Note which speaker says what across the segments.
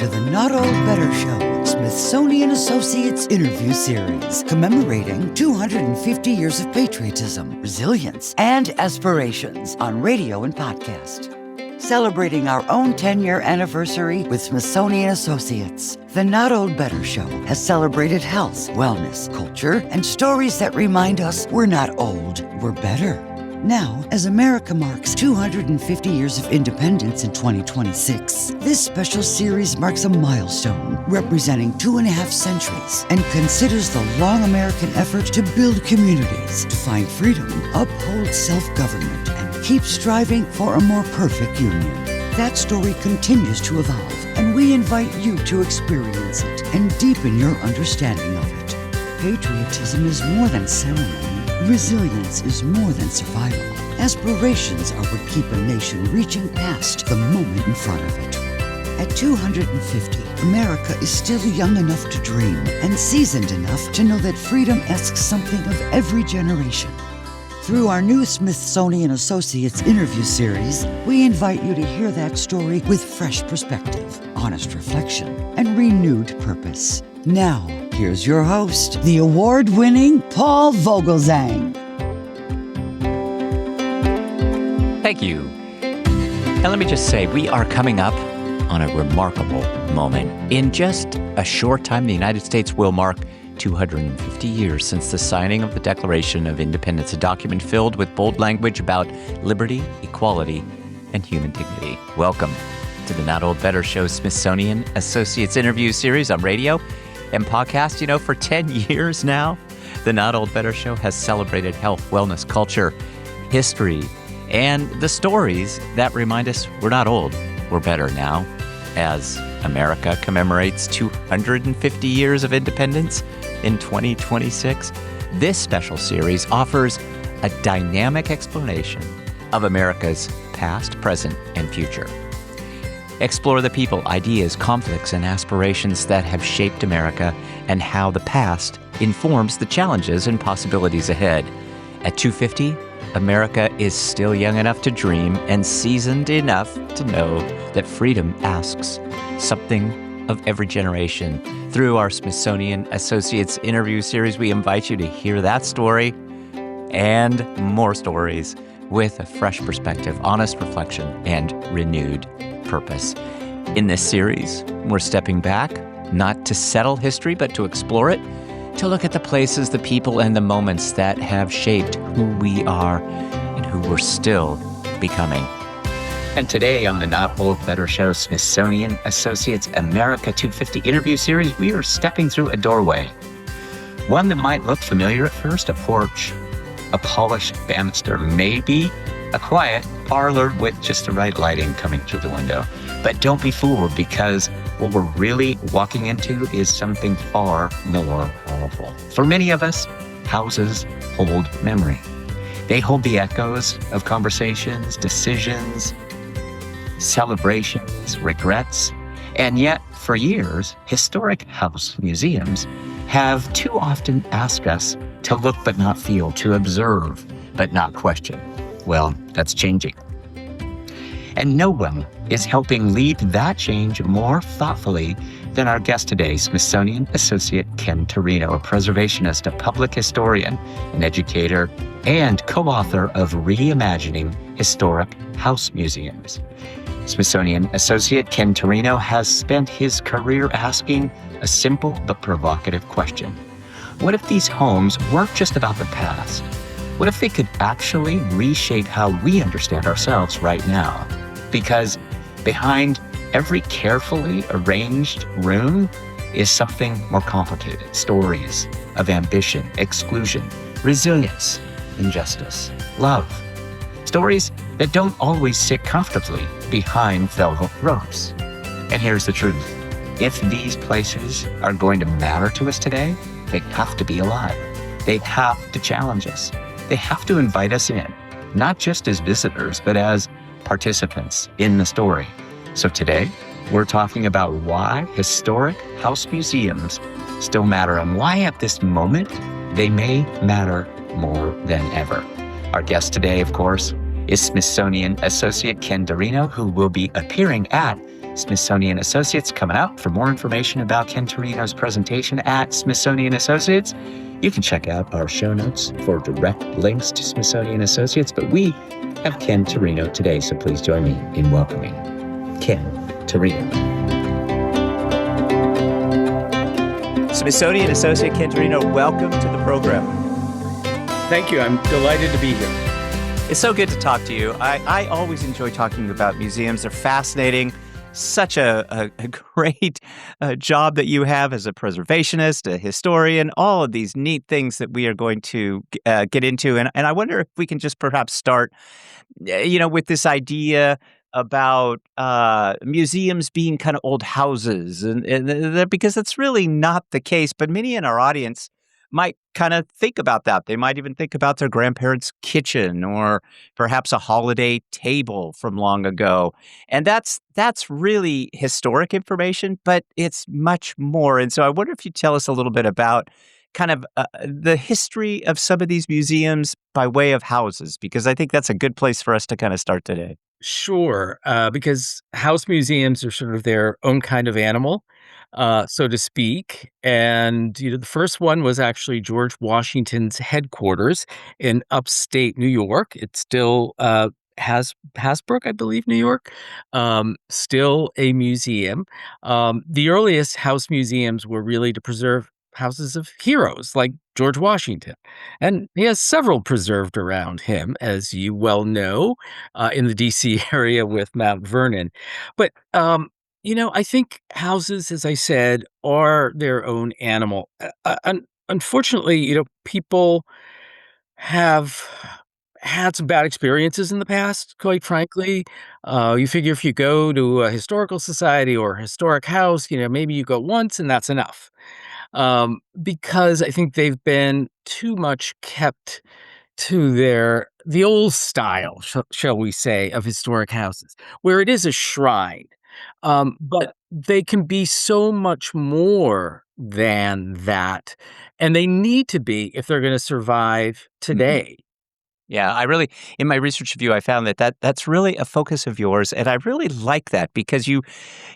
Speaker 1: to the Not All Better Show, Smithsonian Associates interview series, commemorating 250 years of patriotism, resilience, and aspirations on radio and podcast. Celebrating our own 10-year anniversary with Smithsonian Associates, the Not Old Better Show has celebrated health, wellness, culture, and stories that remind us we're not old, we're better. Now, as America marks 250 years of independence in 2026, this special series marks a milestone representing 2.5 centuries and considers the long American effort to build communities, to find freedom, uphold self-government, and keep striving for a more perfect union. That story continues to evolve, and we invite you to experience it and deepen your understanding of it. Patriotism is more than ceremony. Resilience is more than survival. Aspirations are what keep a nation reaching past the moment in front of it. At 250, America is still young enough to dream and seasoned enough to know that freedom asks something of every generation. Through our new Smithsonian Associates interview series, we invite you to hear that story with fresh perspective, honest reflection, and renewed purpose. Now, here's your host, the award-winning Paul Vogelzang.
Speaker 2: Thank you. And let me just say, we are coming up on a remarkable moment. In just a short time, the United States will mark 250 years since the signing of the Declaration of Independence, a document filled with bold language about liberty, equality, and human dignity. Welcome to the Not Old Better Show Smithsonian Associates interview series on radio and podcast. You know, for 10 years now, the Not Old Better Show has celebrated health, wellness, culture, history, and the stories that remind us we're not old, we're better now. As America commemorates 250 years of independence in 2026, this special series offers a dynamic explanation of America's past, present, and future. Explore the people, ideas, conflicts, and aspirations that have shaped America and how the past informs the challenges and possibilities ahead. At 250, America is still young enough to dream and seasoned enough to know that freedom asks something of every generation. Through our Smithsonian Associates interview series, we invite you to hear that story and more stories with a fresh perspective, honest reflection, and renewed purpose. In this series, we're stepping back, not to settle history, but to explore it, to look at the places, the people, and the moments that have shaped who we are and who we're still becoming. And today on the Not Old Better Show Smithsonian Associates America 250 interview series, we are stepping through a doorway. One that might look familiar at first, a porch, a polished banister, maybe a quiet parlor with just the right lighting coming through the window. But don't be fooled, because what we're really walking into is something far more powerful. For many of us, houses hold memory. They hold the echoes of conversations, decisions, celebrations, regrets. And yet, for years, historic house museums have too often asked us to look but not feel, to observe but not question. Well, that's changing. And no one is helping lead that change more thoughtfully than our guest today, Smithsonian Associate Ken Turino, a preservationist, a public historian, an educator, and co-author of Reimagining Historic House Museums. Smithsonian Associate Ken Turino has spent his career asking a simple but provocative question. What if these homes weren't just about the past? What if they could actually reshape how we understand ourselves right now? Because behind every carefully arranged room is something more complicated. Stories of ambition, exclusion, resilience, injustice, love. Stories that don't always sit comfortably behind velvet ropes. And here's the truth. If these places are going to matter to us today, they have to be alive. They have to challenge us. They have to invite us in, not just as visitors, but as participants in the story. So today, we're talking about why historic house museums still matter and why at this moment, they may matter more than ever. Our guest today, of course, is Smithsonian Associate Ken Turino, who will be appearing at Smithsonian Associates coming out. For more information about Ken Turino's presentation at Smithsonian Associates, you can check out our show notes for direct links to Smithsonian Associates. But we have Ken Turino today, so please join me in welcoming Ken Turino. Smithsonian Associate Ken Turino, welcome to the program.
Speaker 3: Thank you. I'm delighted to be here.
Speaker 2: It's so good to talk to you. I always enjoy talking about museums. They're fascinating. Such a great job that you have as a preservationist, a historian, all of these neat things that we are going to get into. And I wonder if we can just perhaps start, with this idea about museums being kind of old houses, and because that's really not the case. But many in our audience might kind of think about that. They might even think about their grandparents' kitchen or perhaps a holiday table from long ago. And that's really historic information, but it's much more. And so I wonder if you tell us a little bit about kind of the history of some of these museums by way of houses, because I think that's a good place for us to kind of start today.
Speaker 3: Sure, because house museums are sort of their own kind of animal, so to speak. And, the first one was actually George Washington's headquarters in upstate New York. It still has Hasbrook, I believe, New York, still a museum. The earliest house museums were really to preserve houses of heroes like George Washington. And he has several preserved around him, as you well know, in the DC area with Mount Vernon. But, I think houses, as I said, are their own animal. Unfortunately, people have had some bad experiences in the past, quite frankly. You figure if you go to a historical society or a historic house, maybe you go once and that's enough. Because I think they've been too much kept to the old style, shall we say, of historic houses, where it is a shrine. But they can be so much more than that, and they need to be if they're gonna survive today.
Speaker 2: Yeah, I really, in my research of you, I found that's really a focus of yours, and I really like that because you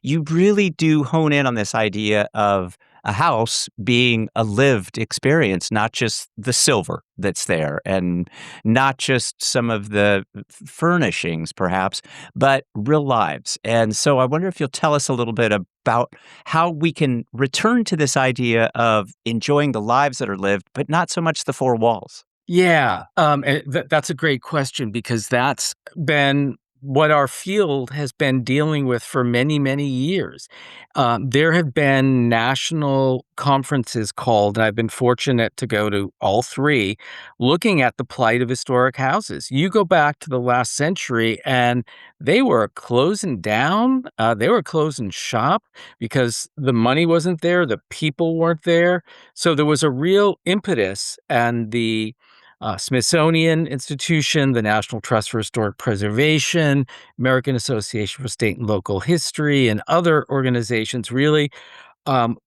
Speaker 2: really do hone in on this idea of a house being a lived experience, not just the silver that's there and not just some of the furnishings, perhaps, but real lives. And so I wonder if you'll tell us a little bit about how we can return to this idea of enjoying the lives that are lived, but not so much the four walls.
Speaker 3: Yeah, and that's a great question because that's been what our field has been dealing with for many, many years. There have been national conferences called, and I've been fortunate to go to all three, looking at the plight of historic houses. You go back to the last century, and they were closing down. They were closing shop because the money wasn't there, the people weren't there. So there was a real impetus, and the Smithsonian Institution, the National Trust for Historic Preservation, American Association for State and Local History, and other organizations really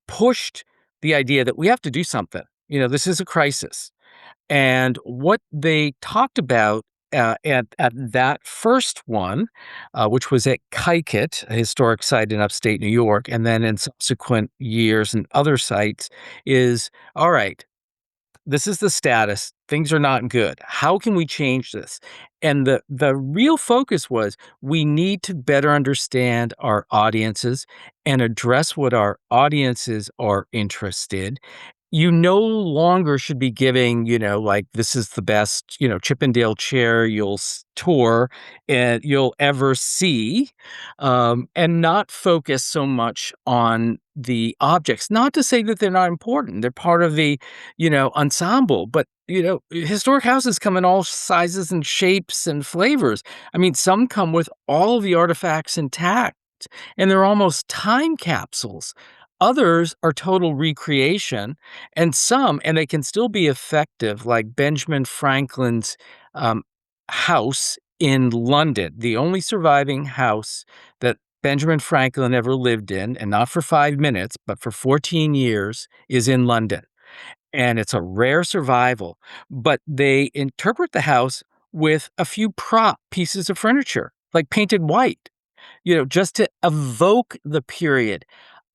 Speaker 3: pushed the idea that we have to do something. This is a crisis. And what they talked about at that first one, which was at Kykuit, a historic site in upstate New York, and then in subsequent years and other sites, is all right, this is the status. Things are not good. How can we change this? And the real focus was we need to better understand our audiences and address what our audiences are interested. You no longer should be giving, like this is the best, Chippendale chair tour and you'll ever see, and not focus so much on the objects. Not to say that they're not important; they're part of the, ensemble. But historic houses come in all sizes and shapes and flavors. I mean, some come with all the artifacts intact, and they're almost time capsules. Others are total recreation, and they can still be effective, like Benjamin Franklin's house in London, the only surviving house that Benjamin Franklin ever lived in, and not for 5 minutes, but for 14 years, is in London. And it's a rare survival, but they interpret the house with a few prop pieces of furniture, like painted white. just to evoke the period.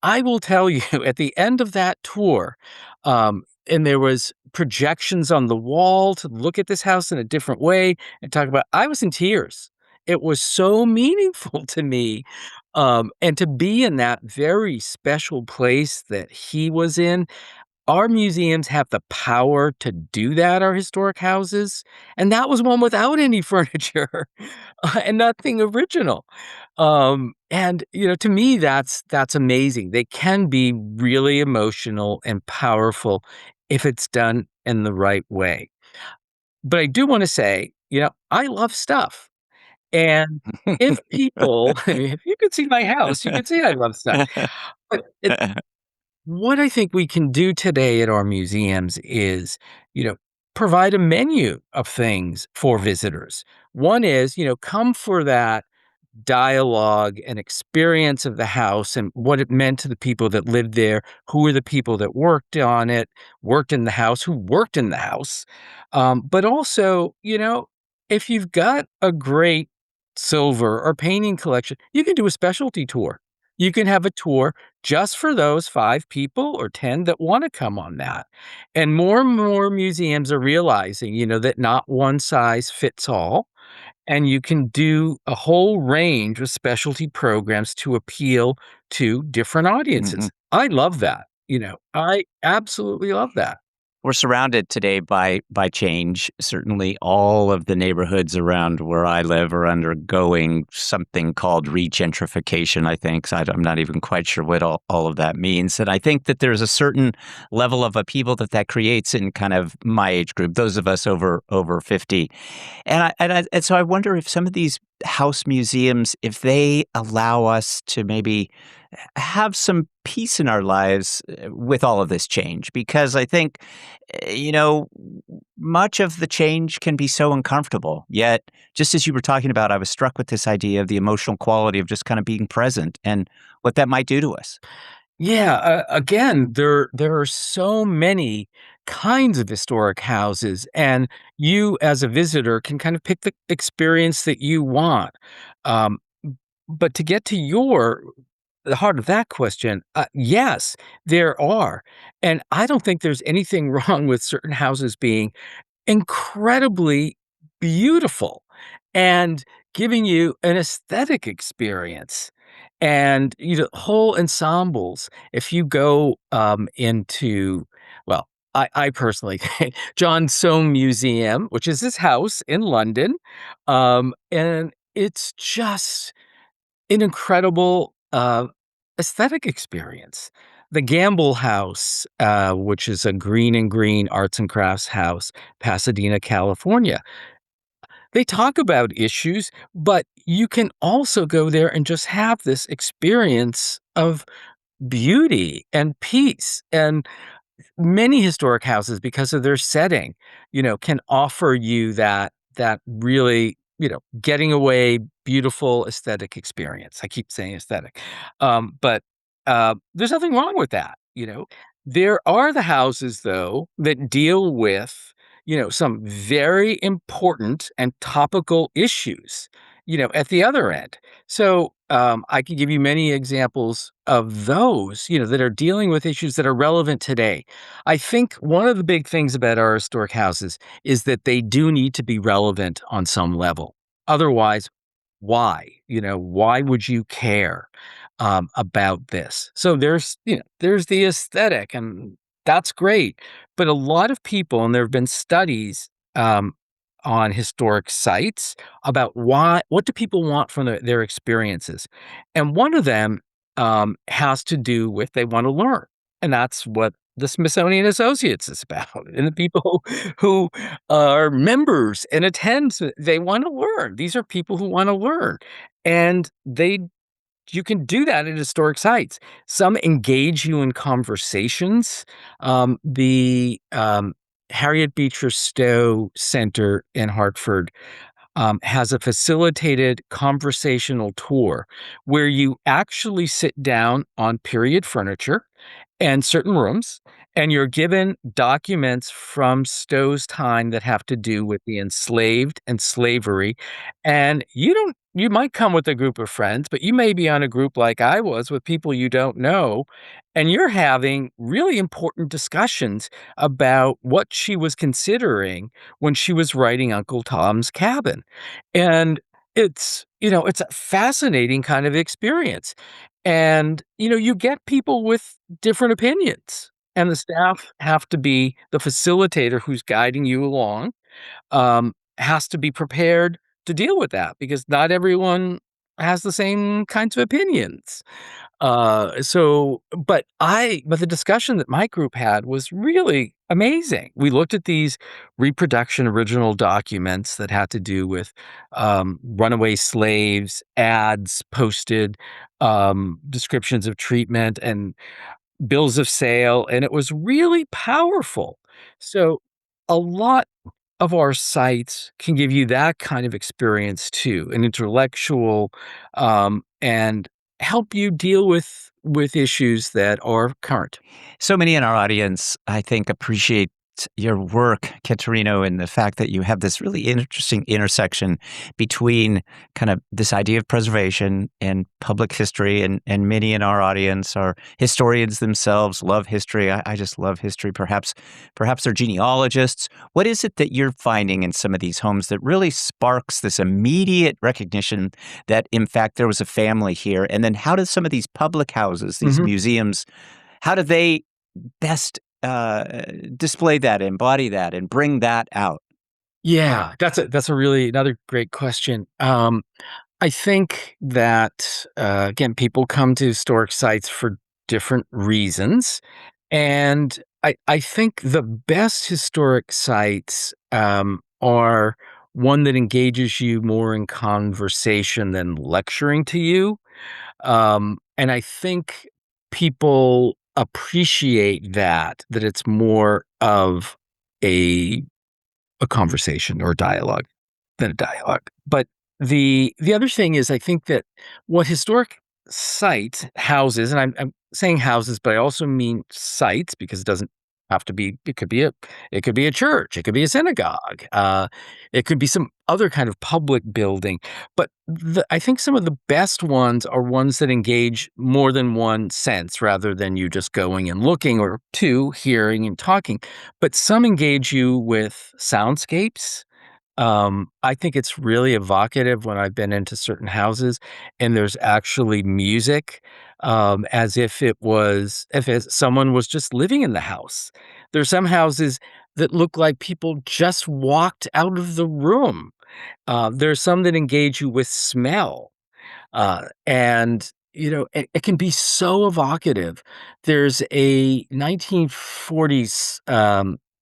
Speaker 3: I will tell you, at the end of that tour, and there was projections on the wall to look at this house in a different way and talk about, I was in tears. It was so meaningful to me, and to be in that very special place that he was in. Our museums have the power to do that, our historic houses, and that was one without any furniture, and nothing original. And, to me, that's amazing. They can be really emotional and powerful if it's done in the right way. But I do wanna say, I love stuff, and if people if you could see my house, you could see I love stuff. But what I think we can do today at our museums is, provide a menu of things for visitors. One is, come for that dialogue and experience of the house and what it meant to the people that lived there, who were the people that worked on it, worked in the house, who worked in the house. But also, if you've got a great silver or painting collection, you can do a specialty tour. You can have a tour just for those 5 people or 10 that want to come on that. And more museums are realizing, that not one size fits all, and you can do a whole range of specialty programs to appeal to different
Speaker 2: Mhm.
Speaker 3: audiences. I love that, I absolutely love that.
Speaker 2: We're surrounded today by change. Certainly, all of the neighborhoods around where I live are undergoing something called regentrification, I think. So I'm not even quite sure what all of that means. And I think that there's a certain level of upheaval that creates in kind of my age group, those of us over 50. And so I wonder if some of these house museums, if they allow us to maybe have some peace in our lives with all of this change, because I think, much of the change can be so uncomfortable. Yet, just as you were talking about, I was struck with this idea of the emotional quality of just kind of being present and what that might do to us.
Speaker 3: Yeah, again, there are so many kinds of historic houses, and you as a visitor can kind of pick the experience that you want. Um, but to get to the heart of that question, yes, there are, and I don't think there's anything wrong with certain houses being incredibly beautiful and giving you an aesthetic experience. And, whole ensembles, if you go, into well, I personally John Soane Museum, which is his house in London, and it's just an incredible, aesthetic experience. The Gamble House, which is a green and green arts and crafts house, Pasadena, California. They talk about issues, but you can also go there and just have this experience of beauty and peace. And many historic houses, because of their setting, can offer you that really, getting away, beautiful aesthetic experience. I keep saying aesthetic. But there's nothing wrong with that. There are the houses, though, that deal with, some very important and topical issues, at the other end. So, I could give you many examples of those, that are dealing with issues that are relevant today. I think one of the big things about our historic houses is that they do need to be relevant on some level. Otherwise, why? Why would you care about this? So there's the aesthetic, and that's great. But a lot of people, and there have been studies on historic sites about what do people want from their experiences, and one of them has to do with they want to learn, and that's what the Smithsonian Associates is about, and the people who are members and attend, they want to learn. These are people who want to learn, and you can do that at historic sites. Some engage you in conversations. The Harriet Beecher Stowe Center in Hartford has a facilitated conversational tour where you actually sit down on period furniture and certain rooms, and you're given documents from Stowe's time that have to do with the enslaved and slavery. And you might come with a group of friends, but you may be on a group like I was with people you don't know, and you're having really important discussions about what she was considering when she was writing Uncle Tom's Cabin. And it's a fascinating kind of experience. And, you get people with different opinions, and the staff have to be the facilitator who's guiding you along, has to be prepared to deal with that because not everyone has the same kinds of opinions. But the discussion that my group had was really amazing. We looked at these reproduction original documents that had to do with runaway slaves, ads posted, descriptions of treatment, and bills of sale, and it was really powerful. So, a lot of our sites can give you that kind of experience too, an intellectual, and help you deal with issues that are current.
Speaker 2: So many in our audience, I think, appreciate your work, Ken Turino, and the fact that you have this really interesting intersection between kind of this idea of preservation and public history. And many in our audience are historians themselves, love history. I just love history. Perhaps they're genealogists. What is it that you're finding in some of these homes that really sparks this immediate recognition that, in fact, there was a family here? And then how do some of these public houses, these
Speaker 3: Mhm.
Speaker 2: museums, how do they best display that, embody that, and bring that out?
Speaker 3: Yeah, that's a really another great question. I think that, again, people come to historic sites for different reasons, and I think the best historic sites, are one that engages you more in conversation than lecturing to you, and I think people appreciate that it's more of a a conversation or dialogue than a dialogue. But the other thing is I think that what historic sites, houses, and I'm saying houses, but I also mean sites because it doesn't have to be it could be a church, it could be a synagogue, it could be some other kind of public building. But I think some of the best ones are ones that engage more than one sense rather than you just going and looking or two, hearing and talking. But some engage you with soundscapes. I think it's really evocative when I've been into certain houses and there's actually music, as if someone was just living in the house. There's some houses that look like people just walked out of the room. There's some that engage you with smell. And it can be so evocative. There's a 1940s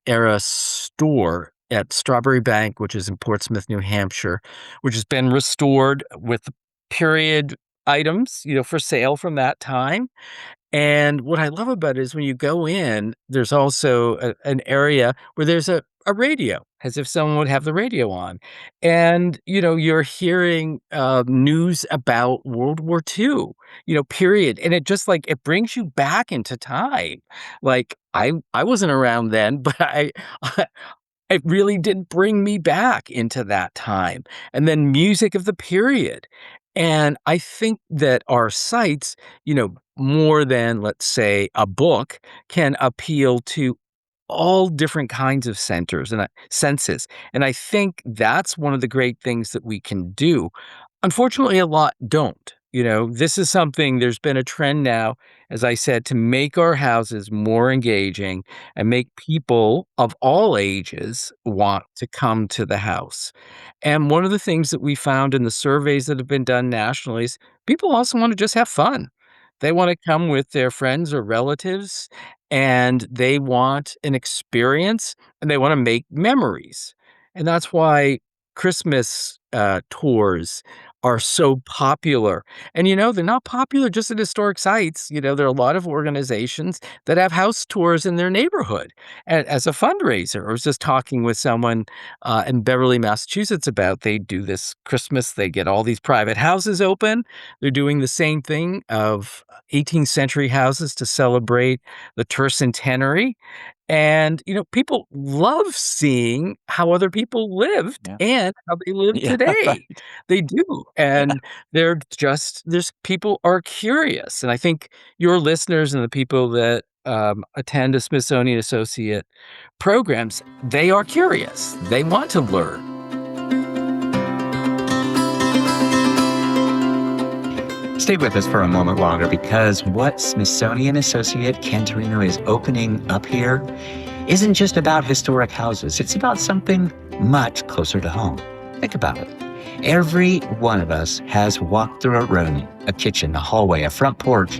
Speaker 3: era store at Strawberry Bank, which is in Portsmouth, New Hampshire, which has been restored with period items, for sale from that time. And what I love about it is when you go in, there's also an area where there's a radio, as if someone would have the radio on. And, you're hearing news about World War II, period. And it just like it brings you back into time. Like I wasn't around then, but it really did bring me back into that time, and then music of the period. And I think that our sites, more than, let's say, a book, can appeal to all different kinds of senses, and I think that's one of the great things that we can do. Unfortunately, a lot don't. This is something there's been a trend now, as I said, to make our houses more engaging and make people of all ages want to come to the house. And one of the things that we found in the surveys that have been done nationally is people also want to just have fun. They want to come with their friends or relatives, and they want an experience, and they want to make memories. And that's why Christmas tours are so popular. And, they're not popular just at historic sites. There are a lot of organizations that have house tours in their neighborhood as a fundraiser. I was just talking with someone in Beverly, Massachusetts about they do this Christmas. They get all these private houses open. They're doing the same thing of 18th century houses to celebrate the tercentenary. And, people love seeing how other people lived
Speaker 2: Yeah.
Speaker 3: and how they live
Speaker 2: Yeah,
Speaker 3: today.
Speaker 2: right.
Speaker 3: They do. And there's people are curious. And I think your listeners and the people that attend a Smithsonian Associate programs, they are curious. They want to learn.
Speaker 2: Stay with us for a moment longer, because what Smithsonian Associate Ken Turino is opening up here isn't just about historic houses. It's about something much closer to home. Think about it. Every one of us has walked through a room, a kitchen, a hallway, a front porch,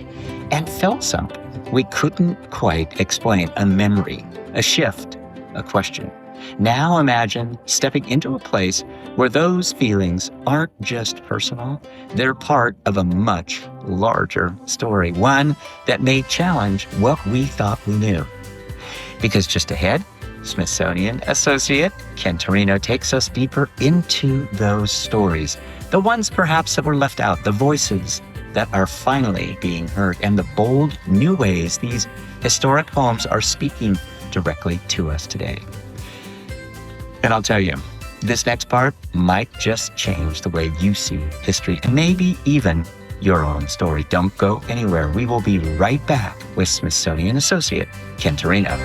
Speaker 2: and felt something we couldn't quite explain. A memory, a shift, a question. Now imagine stepping into a place where those feelings aren't just personal, they're part of a much larger story, one that may challenge what we thought we knew. Because just ahead, Smithsonian Associate Ken Turino takes us deeper into those stories, the ones perhaps that were left out, the voices that are finally being heard, and the bold new ways these historic homes are speaking directly to us today. And I'll tell you, this next part might just change the way you see history, and maybe even your own story. Don't go anywhere. We will be right back with Smithsonian Associate Ken Turino.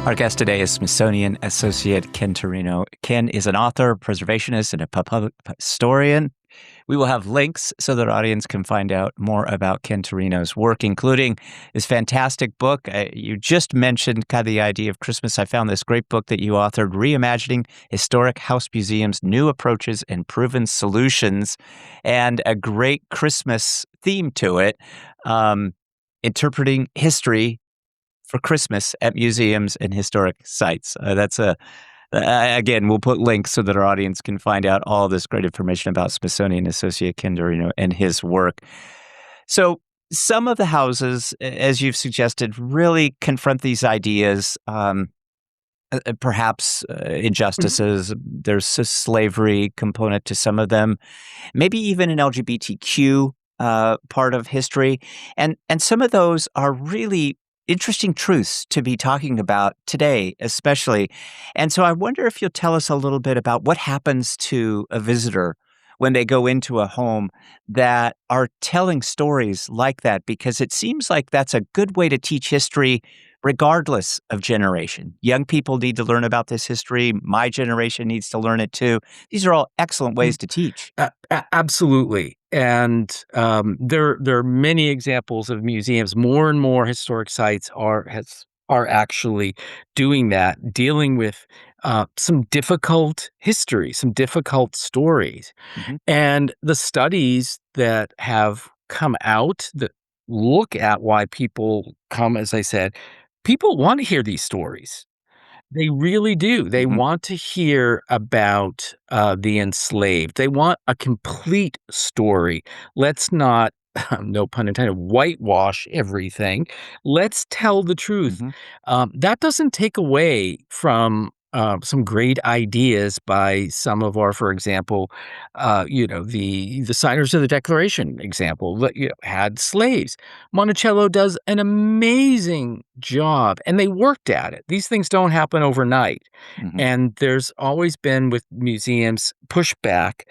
Speaker 2: Our guest today is Smithsonian Associate Ken Turino. Ken is an author, preservationist, and a public historian. We will have links so that our audience can find out more about Ken Turino's work, including this fantastic book. You just mentioned kind of the idea of Christmas. I found this great book that you authored, Reimagining Historic House Museums, New Approaches and Proven Solutions, and a great Christmas theme to it, interpreting history for Christmas at museums and historic sites. Again, we'll put links so that our audience can find out all this great information about Smithsonian Associate Ken Turino and his work. So some of the houses, as you've suggested, really confront these ideas, perhaps injustices. There's a slavery component to some of them, maybe even an LGBTQ part of history. And some of those are really interesting truths to be talking about today, especially. And so I wonder if you'll tell us a little bit about what happens to a visitor when they go into a home that are telling stories like that, because it seems like that's a good way to teach history regardless of generation. Young people need to learn about this history. My generation needs to learn it too. These are all excellent ways to teach.
Speaker 3: Absolutely. And there are many examples of museums. More and more historic sites are actually doing that, dealing with some difficult history, some difficult stories.
Speaker 2: Mhm.
Speaker 3: And the studies that have come out that look at why people come, as I said, people want to hear these stories. They really do. They
Speaker 2: Mhm.
Speaker 3: want to hear about the enslaved. They want a complete story. Let's not, no pun intended, whitewash everything. Let's tell the truth.
Speaker 2: Mhm.
Speaker 3: That doesn't take away from some great ideas by some of our, for example, the signers of the Declaration example that had slaves. Monticello does an amazing job, and they worked at it. These things don't happen overnight.
Speaker 2: Mhm.
Speaker 3: And there's always been with museums pushback.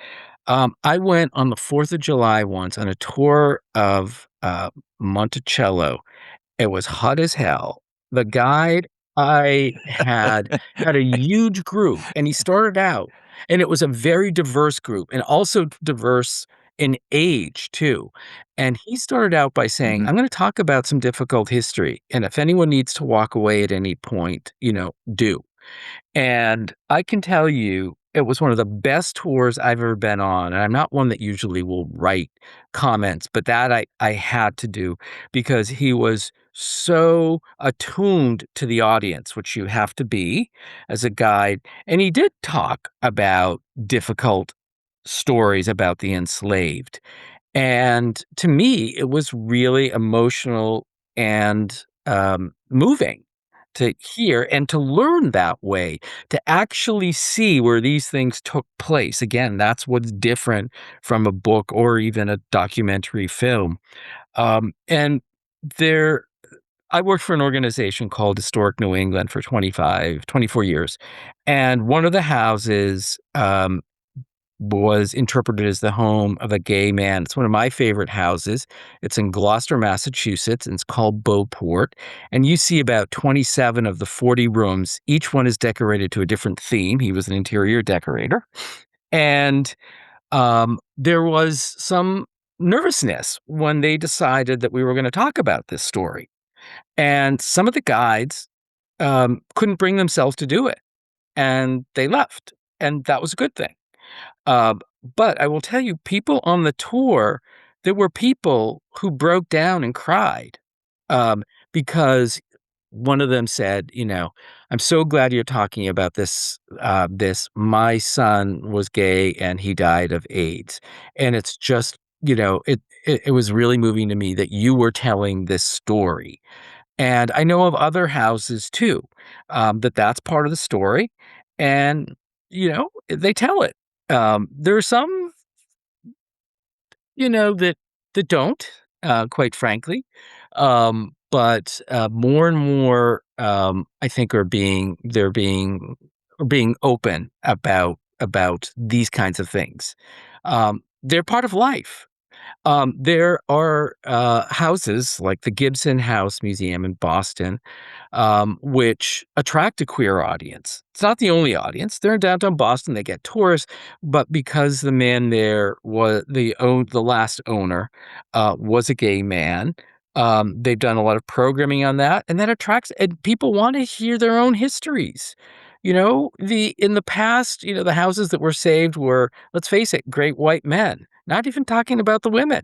Speaker 3: I went on the 4th of July once on a tour of Monticello. It was hot as hell. The guide I had a huge group, and he started out, and it was a very diverse group, and also diverse in age too. And he started out by saying,
Speaker 2: Mhm.
Speaker 3: "I'm gonna talk about some difficult history, and if anyone needs to walk away at any point, do." And I can tell you, it was one of the best tours I've ever been on, and I'm not one that usually will write comments, but that I had to do because he was so attuned to the audience, which you have to be as a guide, and he did talk about difficult stories about the enslaved. And to me, it was really emotional and moving to hear and to learn that way, to actually see where these things took place. Again, that's what's different from a book or even a documentary film. And there, I worked for an organization called Historic New England for 24 years. And one of the houses was interpreted as the home of a gay man. It's one of my favorite houses. It's in Gloucester, Massachusetts, and it's called Beauport. And you see about 27 of the 40 rooms. Each one is decorated to a different theme. He was an interior decorator. And there was some nervousness when they decided that we were going to talk about this story. And some of the guides couldn't bring themselves to do it. And they left. And that was a good thing. Uh, but I will tell you, people on the tour, there were people who broke down and cried um, because one of them said, "I'm so glad you're talking about this. This my son was gay and he died of AIDS, and it's just, it was really moving to me that you were telling this story." And I know of other houses too, that's part of the story, and they tell it. There are some, that don't, quite frankly, but more and more, I think, are being open about these kinds of things. They're part of life. There are houses like the Gibson House Museum in Boston, which attract a queer audience. It's not the only audience. They're in downtown Boston. They get tourists, but because the man there was the last owner was a gay man, they've done a lot of programming on that, and that attracts and people want to hear their own histories. In the past, the houses that were saved were, let's face it, great white men. Not even talking about the women.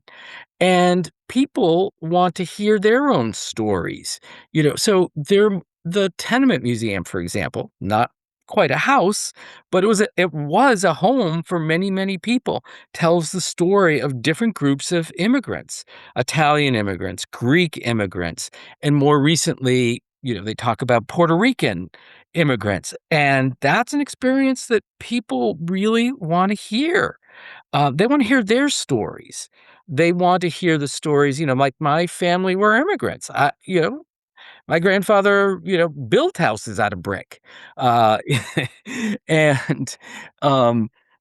Speaker 3: And people want to hear their own stories. So the Tenement Museum, for example, not quite a house, but it was a home for many, many people, tells the story of different groups of immigrants, Italian immigrants, Greek immigrants, and more recently, they talk about Puerto Rican immigrants. And that's an experience that people really want to hear. They want to hear their stories. They want to hear the stories, like my family were immigrants. My grandfather, built houses out of brick. Uh, and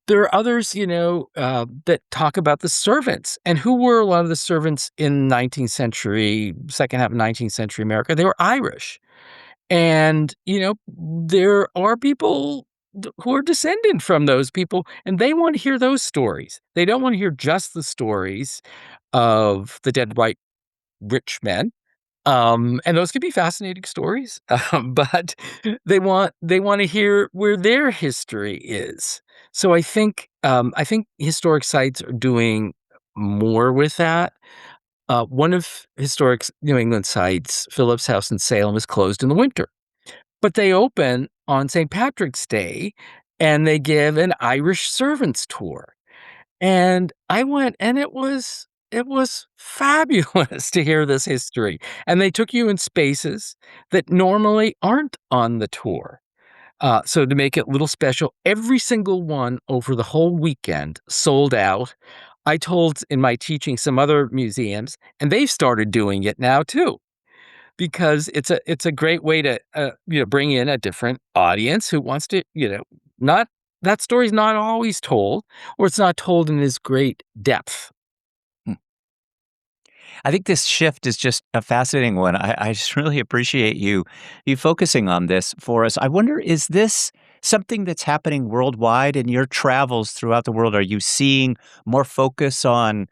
Speaker 3: there are others, that talk about the servants. And who were a lot of the servants in 19th century, second half of 19th century America? They were Irish. And, there are people who are descended from those people, and they want to hear those stories. They don't want to hear just the stories of the dead white rich men. And those could be fascinating stories, but they want to hear where their history is. So I think historic sites are doing more with that. One of historic New England sites, Phillips House in Salem, is closed in the winter. But they open on St. Patrick's Day, and they give an Irish servants tour. And I went, and it was fabulous to hear this history. And they took you in spaces that normally aren't on the tour. So to make it a little special, every single one over the whole weekend sold out. I told in my teaching some other museums, and they've started doing it now too, because it's a great way to bring in a different audience who wants to not that story's not always told, or it's not told in as great depth.
Speaker 2: I think this shift is just a fascinating one. I just really appreciate you focusing on this for us. I wonder, is this something that's happening worldwide in your travels throughout the world? Are you seeing more focus on,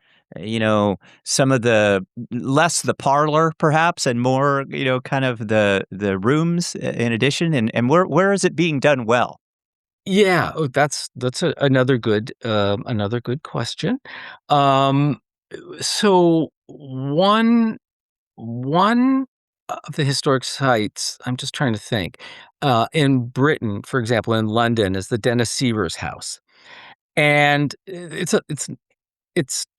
Speaker 2: some of the less the parlor perhaps and more, kind of the rooms in addition? And where is it being done well?
Speaker 3: Yeah, that's another good question. Um, so one of the historic sites, I'm just trying to think, in Britain, for example, in London, is the Dennis Seaver's house. And it's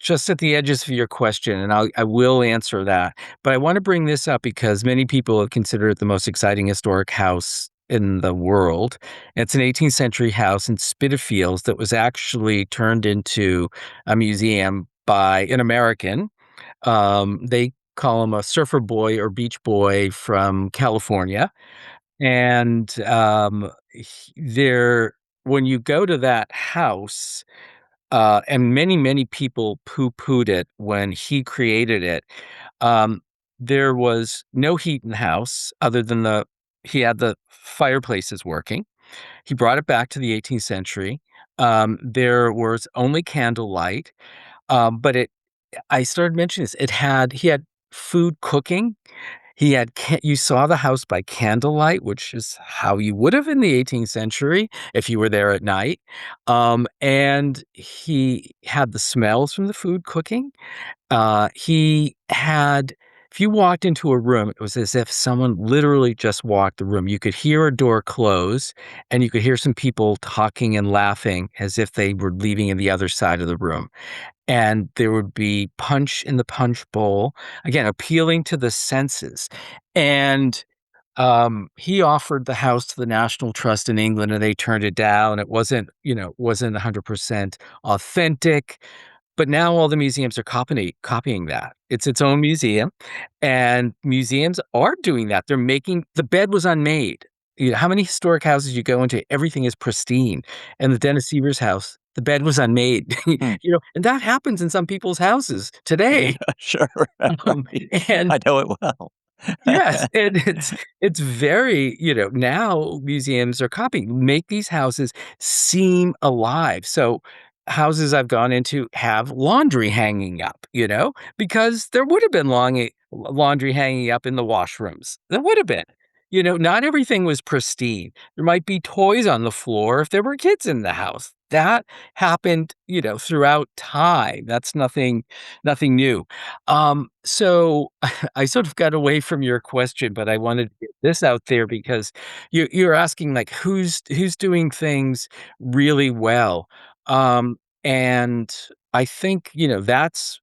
Speaker 3: just at the edges of your question, and I will answer that. But I want to bring this up because many people have considered it the most exciting historic house in the world. It's an 18th century house in Spitalfields that was actually turned into a museum by an American. They call him a surfer boy or beach boy from California. And there, when you go to that house, and many, many people poo-pooed it when he created it. Um, there was no heat in the house other than he had the fireplaces working. He brought it back to the 18th century. There was only candlelight, but I started mentioning this. He had food cooking. You saw the house by candlelight, which is how you would have in the 18th century if you were there at night. And he had the smells from the food cooking. He had If you walked into a room, it was as if someone literally just walked the room. You could hear a door close, and you could hear some people talking and laughing as if they were leaving in the other side of the room. And there would be punch in the punch bowl, again, appealing to the senses. And he offered the house to the National Trust in England, and they turned it down. It wasn't 100% authentic. But now all the museums are copying that. It's its own museum, and museums are doing that. The bed was unmade. How many historic houses you go into, everything is pristine. And the Dennis Seaver's house, the bed was unmade.
Speaker 2: Hmm.
Speaker 3: And that happens in some people's houses today.
Speaker 2: Sure.
Speaker 3: Um,
Speaker 2: Right.
Speaker 3: and
Speaker 2: I know it well.
Speaker 3: Yes, and it's very, now museums are copying, make these houses seem alive. So houses I've gone into have laundry hanging up, because there would have been laundry hanging up in the washrooms. There would have been. Not everything was pristine. There might be toys on the floor if there were kids in the house. That happened, throughout time. That's nothing new. So I sort of got away from your question, but I wanted to get this out there because you're asking like who's doing things really well. And I think, that's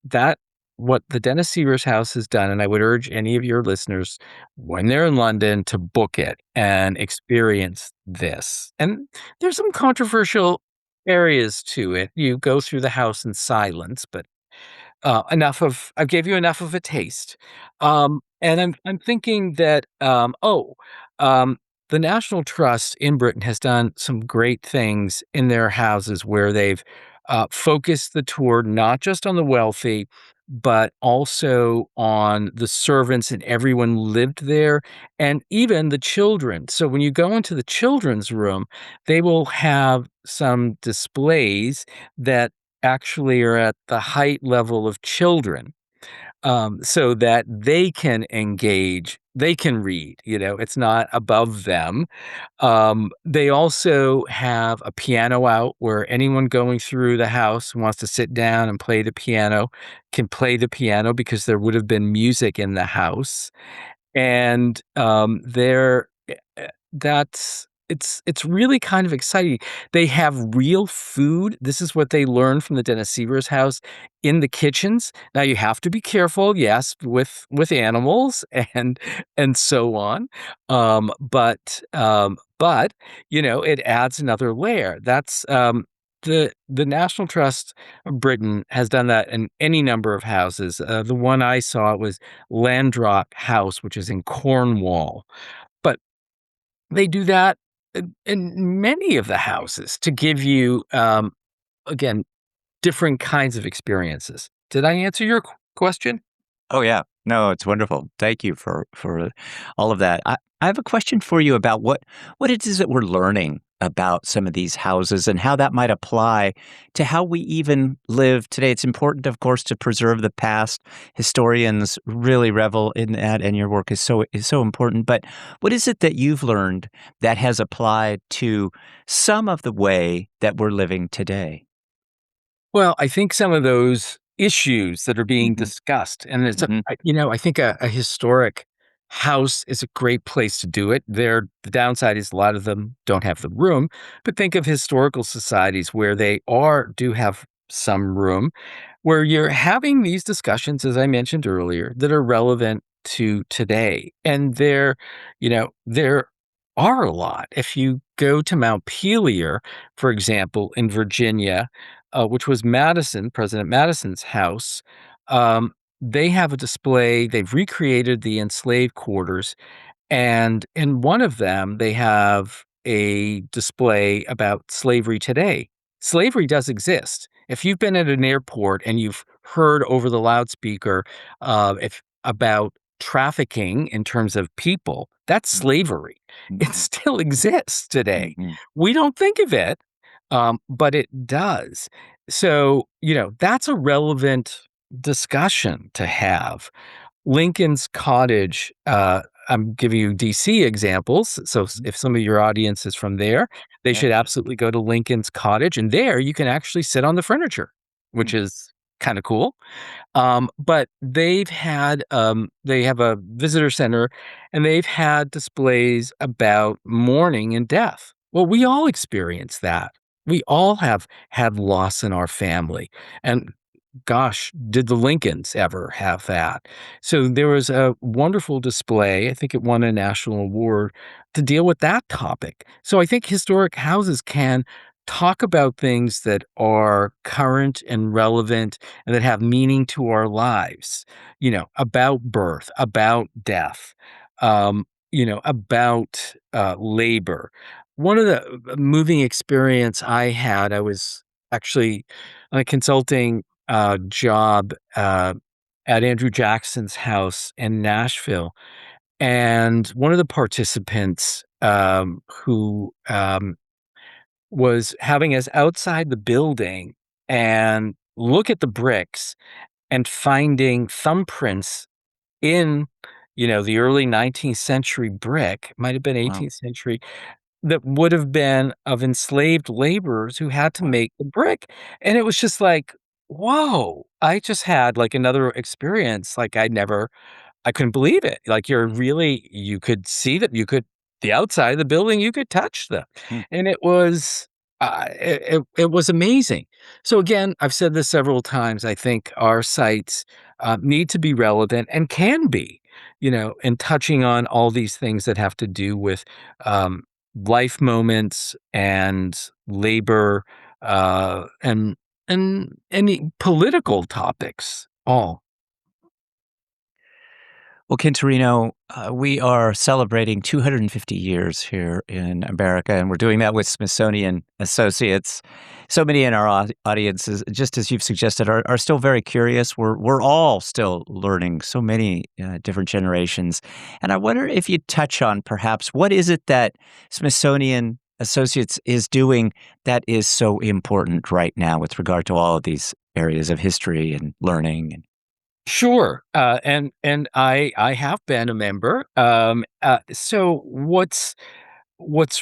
Speaker 3: what the Dennis Seaver's house has done. And I would urge any of your listeners when they're in London to book it and experience this. And there's some controversial areas to it. You go through the house in silence, but I gave you enough of a taste. And I'm thinking that, um, the National Trust in Britain has done some great things in their houses where they've, focused the tour not just on the wealthy, but also on the servants and everyone lived there, and even the children. So when you go into the children's room, they will have some displays that actually are at the height level of children, so that they can engage, they can read, it's not above them. They also have a piano out where anyone going through the house who wants to sit down and play the piano can play the piano because there would have been music in the house. And, they're that's it's really kind of exciting. They have real food. This is what they learned from the Dennis Seaver's house in the kitchens. Now you have to be careful, yes, with animals and so on. But it adds another layer. That's the National Trust of Britain has done that in any number of houses. The one I saw was Landrock House, which is in Cornwall. But they do that in many of the houses to give you, again, different kinds of experiences. Did I answer your question?
Speaker 2: Oh, yeah. No, it's wonderful. Thank you for all of that. I have a question for you about what it is that we're learning about some of these houses and how that might apply to how we even live today. It's important, of course, to preserve the past. Historians really revel in that, and your work is so important. But what is it that you've learned that has applied to some of the way that we're living today?
Speaker 3: Well, I think some of those issues that are being
Speaker 2: Mhm.
Speaker 3: discussed, and
Speaker 2: Mhm.
Speaker 3: I think a historic house is a great place to do it. The downside is a lot of them don't have the room, but think of historical societies where they do have some room, where you're having these discussions, as I mentioned earlier, that are relevant to today. And there are a lot. If you go to Mount Pelier, for example, in Virginia, which was President Madison's house, they have a display. They've recreated the enslaved quarters, and in one of them, they have a display about slavery today. Slavery does exist. If you've been at an airport and you've heard over the loudspeaker if about trafficking in terms of people, that's slavery. It
Speaker 2: Mhm.
Speaker 3: still exists today.
Speaker 2: Mhm.
Speaker 3: We don't think of it, but it does. So, that's a relevant discussion to have. Lincoln's Cottage, I'm giving you DC examples. So
Speaker 2: Mhm.
Speaker 3: if some of your audience is from there, they
Speaker 2: Yeah.
Speaker 3: should absolutely go to Lincoln's Cottage. And there you can actually sit on the furniture, which
Speaker 2: Mm.
Speaker 3: is kind of cool. But they have a visitor center and they've had displays about mourning and death. Well, we all experience that. We all have had loss in our family. And gosh, did the Lincolns ever have that? So there was a wonderful display. I think it won a national award to deal with that topic. So I think historic houses can talk about things that are current and relevant and that have meaning to our lives, about birth, about death, about labor. One of the moving experience I had, I was actually on a consulting job at Andrew Jackson's house in Nashville. And one of the participants who was having us outside the building and look at the bricks and finding thumbprints in, the early 19th century brick, might have been
Speaker 2: Wow.
Speaker 3: 18th century, that would have been of enslaved laborers who had to
Speaker 2: Wow.
Speaker 3: make the brick. And it was just like, whoa, I just had like another experience like I couldn't believe it. Like you could see that the outside of the building, you could touch them.
Speaker 2: Hmm.
Speaker 3: And it was amazing. So again, I've said this several times. I think our sites need to be relevant and can be, and touching on all these things that have to do with um, life moments and labor and any political topics. All.
Speaker 2: Well, Ken Turino, we are celebrating 250 years here in America, and we're doing that with Smithsonian Associates. So many in our audiences, just as you've suggested, are still very curious. We're all still learning, so many different generations. And I wonder if you touch on perhaps what is it that Smithsonian Associates is doing that is so important right now with regard to all of these areas of history and learning.
Speaker 3: Sure, and I have been a member. So what's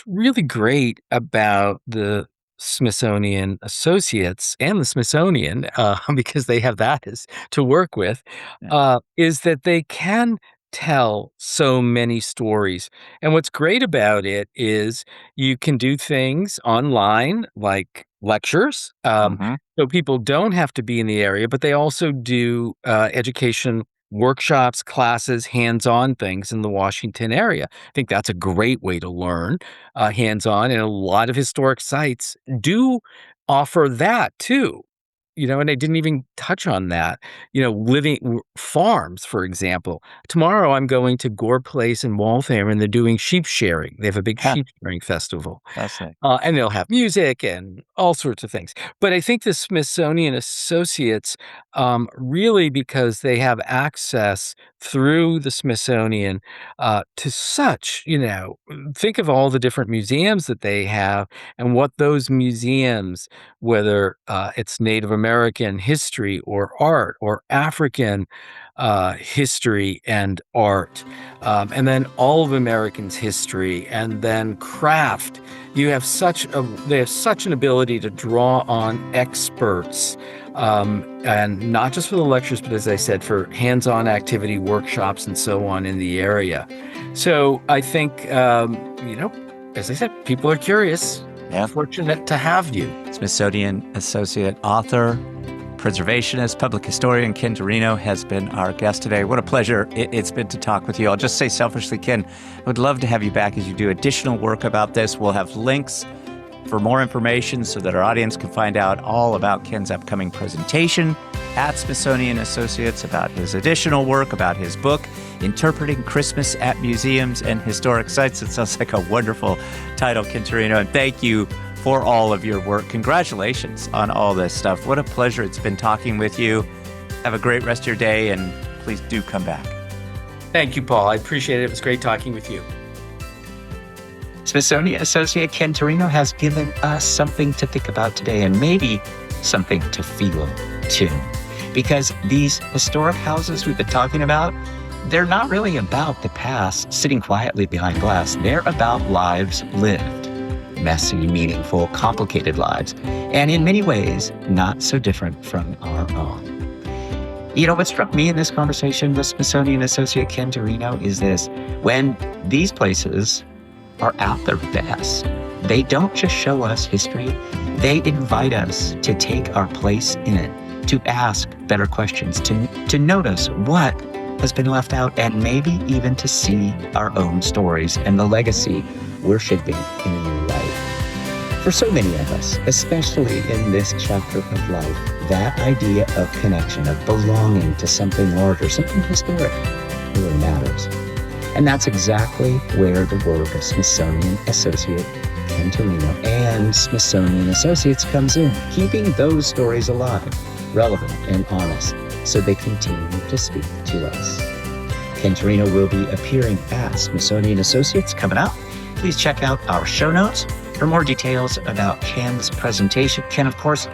Speaker 3: really great about the Smithsonian Associates and the Smithsonian, because they have that is to work with,
Speaker 2: Yeah.
Speaker 3: is that they can tell so many stories. And what's great about it is you can do things online like lectures.
Speaker 2: Mhm.
Speaker 3: So people don't have to be in the area, but they also do education workshops, classes, hands-on things in the Washington area. I think that's a great way to learn hands-on, and a lot of historic sites do offer that too. And I didn't even touch on that. Farms, for example. Tomorrow I'm going to Gore Place in Waltham, and they're doing sheep shearing. They have a big
Speaker 2: Ha,
Speaker 3: sheep shearing festival.
Speaker 2: fascinating.
Speaker 3: And they'll have music and all sorts of things. But I think the Smithsonian Associates, really because they have access through the Smithsonian to such, think of all the different museums that they have and what those museums, whether it's Native American history or art, or African history and art, and then all of Americans' history, and then craft. They have such an ability to draw on experts, and not just for the lectures, but as I said, for hands-on activity, workshops, and so on in the area. So I think, as I said, people are curious.
Speaker 2: Yeah.
Speaker 3: Fortunate to have you.
Speaker 2: Smithsonian Associate Author, Preservationist, Public Historian Ken Turino has been our guest today. What a pleasure it's been to talk with you. I'll just say selfishly, Ken, I would love to have you back as you do additional work about this. We'll have links for more information so that our audience can find out all about Ken's upcoming presentation at Smithsonian Associates, about his additional work, about his book, Interpreting Christmas at Museums and Historic Sites. It sounds like a wonderful title, Ken Turino, and thank you for all of your work. Congratulations on all this stuff. What a pleasure it's been talking with you. Have a great rest of your day, and please do come back.
Speaker 3: Thank you, Paul. I appreciate it. It was great talking with you.
Speaker 2: Smithsonian Associate Ken Turino has given us something to think about today, and maybe something to feel too. Because these historic houses we've been talking about, they're not really about the past sitting quietly behind glass. They're about lives lived. Messy, meaningful, complicated lives, and in many ways, not so different from our own. You know, what struck me in this conversation with Smithsonian Associate Ken Turino is this: when these places are at their best, they don't just show us history, they invite us to take our place in it, to ask better questions, to notice what has been left out, and maybe even to see our own stories and the legacy we're shaping in a new light. For so many of us, especially in this chapter of life, that idea of connection, of belonging to something larger, something historic, really matters. And that's exactly where the work of Smithsonian Associate Ken Turino and Smithsonian Associates comes in, keeping those stories alive, relevant and honest, so they continue to speak to us. Ken Turino will be appearing at Smithsonian Associates coming up. Please check out our show notes for more details about Ken's presentation. Ken, of course,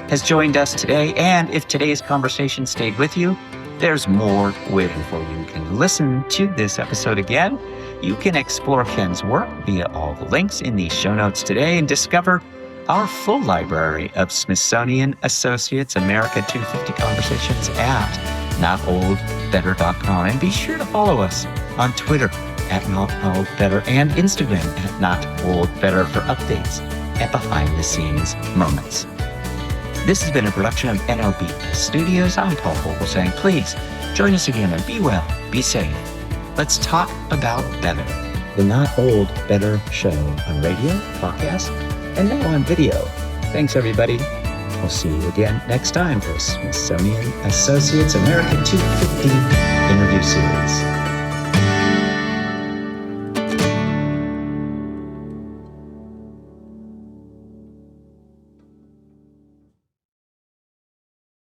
Speaker 2: has joined us today, and if today's conversation stayed with you, there's more waiting for you. You can listen to this episode again. You can explore Ken's work via all the links in the show notes today and discover our full library of Smithsonian Associates America 250 conversations at notoldbetter.com. And be sure to follow us on Twitter at notoldbetter and Instagram at notoldbetter for updates and behind-the-scenes moments. This has been a production of NOB Studios. I'm Paul Vogel saying, please join us again and be well, be safe. Let's talk about better. The Not Old Better show on radio, podcast, and now on video. Thanks, everybody. We'll see you again next time for Smithsonian Associates America 250 interview series.